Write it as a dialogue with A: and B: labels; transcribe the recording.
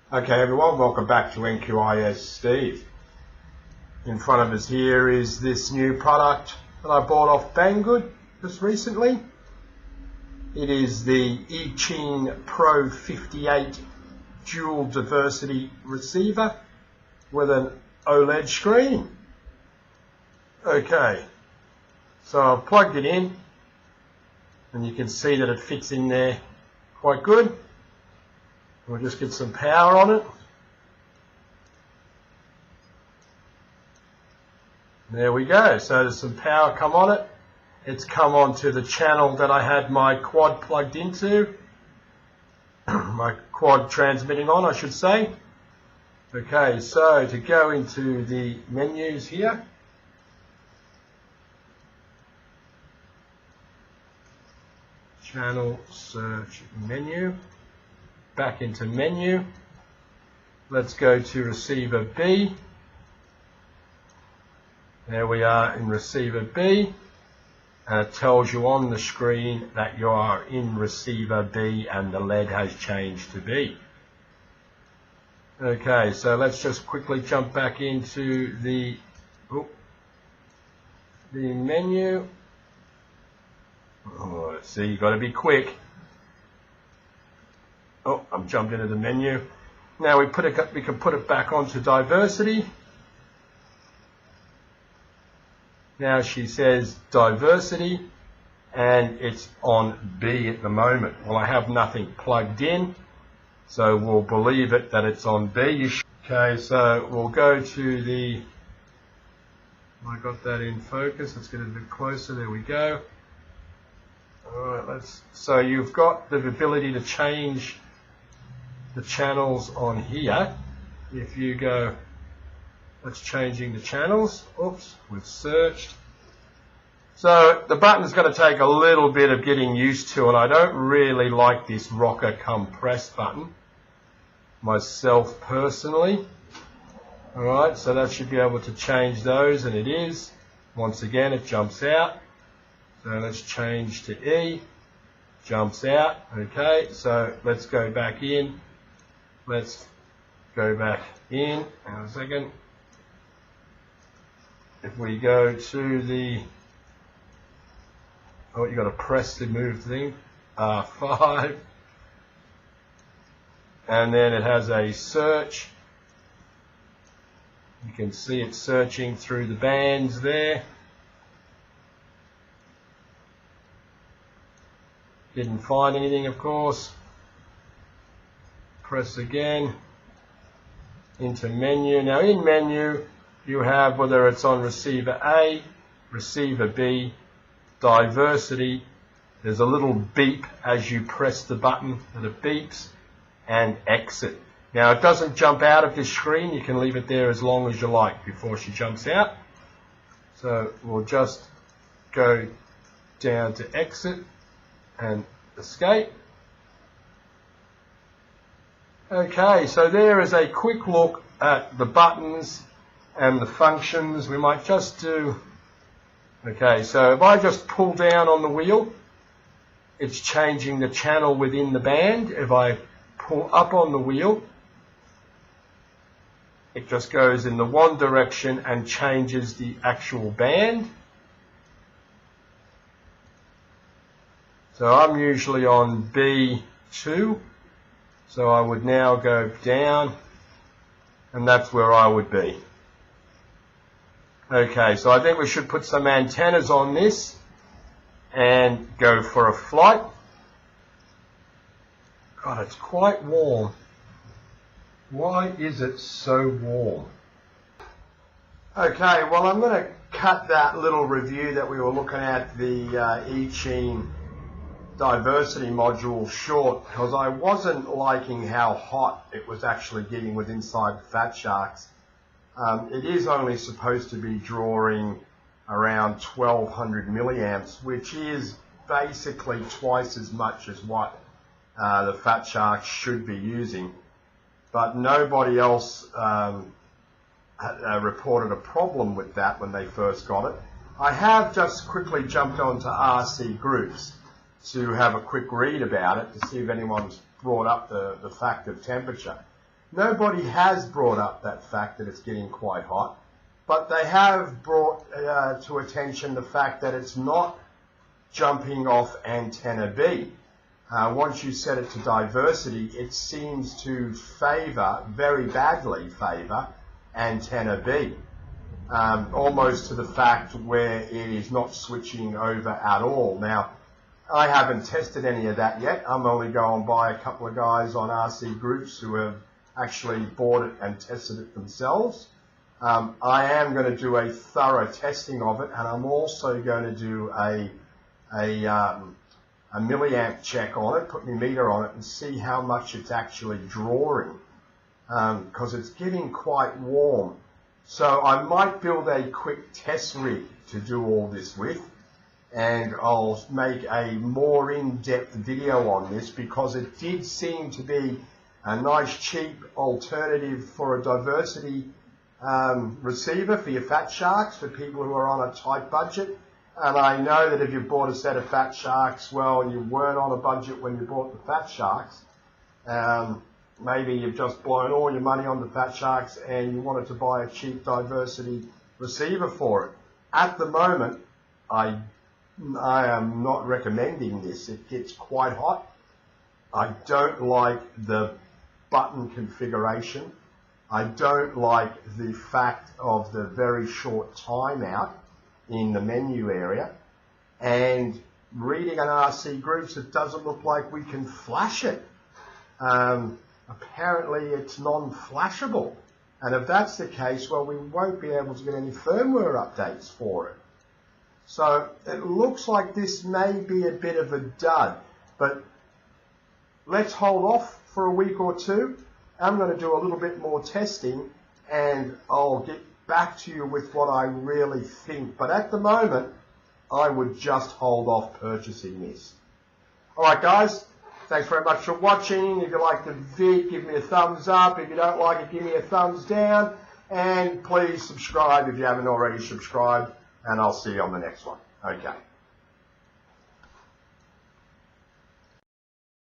A: Okay everyone, welcome back to NQIS Steve. In front of us here is this new product that I bought off Banggood just recently. It is the Eachine Pro 58 dual diversity receiver with an OLED screen. Okay, so I've plugged it in and you can see that it fits in there quite good. We'll just get some power on it. There we go. So there's some power come on it. It's come onto the channel that I had my quad plugged into. My quad transmitting on, I should say. Okay, so to go into the menus here. Channel search menu. Back into menu. Let's go to receiver B. There we are in receiver B. And it tells you on the screen that you are in receiver B and the LED has changed to B. Okay, so let's just quickly jump back into the menu. Oh, let's see, you've got to be quick. Oh, I've jumped into the menu. Now we can put it back onto diversity. Now she says diversity and it's on B at the moment. Well, I have nothing plugged in, so we'll believe it that it's on B. Okay, so we'll go to the, I got that in focus. Let's get it a bit closer. There we go. All right, so you've got the ability to change the channels on here. If you go, that's changing the channels. Oops, we've searched. So the button's going to take a little bit of getting used to, and I don't really like this rocker come press button myself personally. Alright, so that should be able to change those, and it is. Once again, it jumps out. So let's change to E. Jumps out. Okay, so let's go back in. Let's go back in. Hang on a second. If we go to the, oh, you got to press the move thing, R5, and then it has a search. You can see it searching through the bands there. Didn't find anything, of course. Press again into menu. Now in menu you have whether it's on receiver A, receiver B, diversity. There's a little beep as you press the button that it beeps, and exit. Now it doesn't jump out of this screen. You can leave it there as long as you like before she jumps out. So we'll just go down to exit and escape. Okay, so there is a quick look at the buttons and the functions. We might just do, okay, so if I just pull down on the wheel, it's changing the channel within the band. If I pull up on the wheel, it just goes in the one direction and changes the actual band. So I'm usually on B2. So I would now go down, and that's where I would be. Okay, so I think we should put some antennas on this and go for a flight. God, it's quite warm. Why is it so warm? Okay, well I'm going to cut that little review that we were looking at, the Eachine diversity module, short, because I wasn't liking how hot it was actually getting with inside Fat Sharks. It is only supposed to be drawing around 1200 milliamps, which is basically twice as much as what the Fat Sharks should be using. But nobody else reported a problem with that when they first got it. I have just quickly jumped onto RC Groups to have a quick read about it to see if anyone's brought up the fact of temperature. Nobody has brought up that fact that it's getting quite hot, but they have brought to attention the fact that it's not jumping off antenna B. Once you set it to diversity, it seems to favour, very badly favour, antenna B. Almost to the fact where it is not switching over at all. Now, I haven't tested any of that yet. I'm only going by a couple of guys on RC Groups who have actually bought it and tested it themselves. I am going to do a thorough testing of it, and I'm also going to do a milliamp check on it, put my meter on it, and see how much it's actually drawing, because it's getting quite warm. So I might build a quick test rig to do all this with, and I'll make a more in-depth video on this, because it did seem to be a nice cheap alternative for a diversity receiver for your Fat Sharks, for people who are on a tight budget. And I know that if you bought a set of Fat Sharks, well, you weren't on a budget when you bought the Fat Sharks. Maybe you've just blown all your money on the Fat Sharks and you wanted to buy a cheap diversity receiver for it. At the moment, I am not recommending this. It gets quite hot. I don't like the button configuration. I don't like the fact of the very short timeout in the menu area. And reading an RC Groups, it doesn't look like we can flash it. Apparently it's non-flashable. And if that's the case, well, we won't be able to get any firmware updates for it. So it looks like this may be a bit of a dud, but let's hold off for a week or two. I'm going to do a little bit more testing, and I'll get back to you with what I really think. But at the moment, I would just hold off purchasing this. All right, guys. Thanks very much for watching. If you like the vid, give me a thumbs up. If you don't like it, give me a thumbs down. And please subscribe if you haven't already subscribed. And I'll see you on the next one. Okay.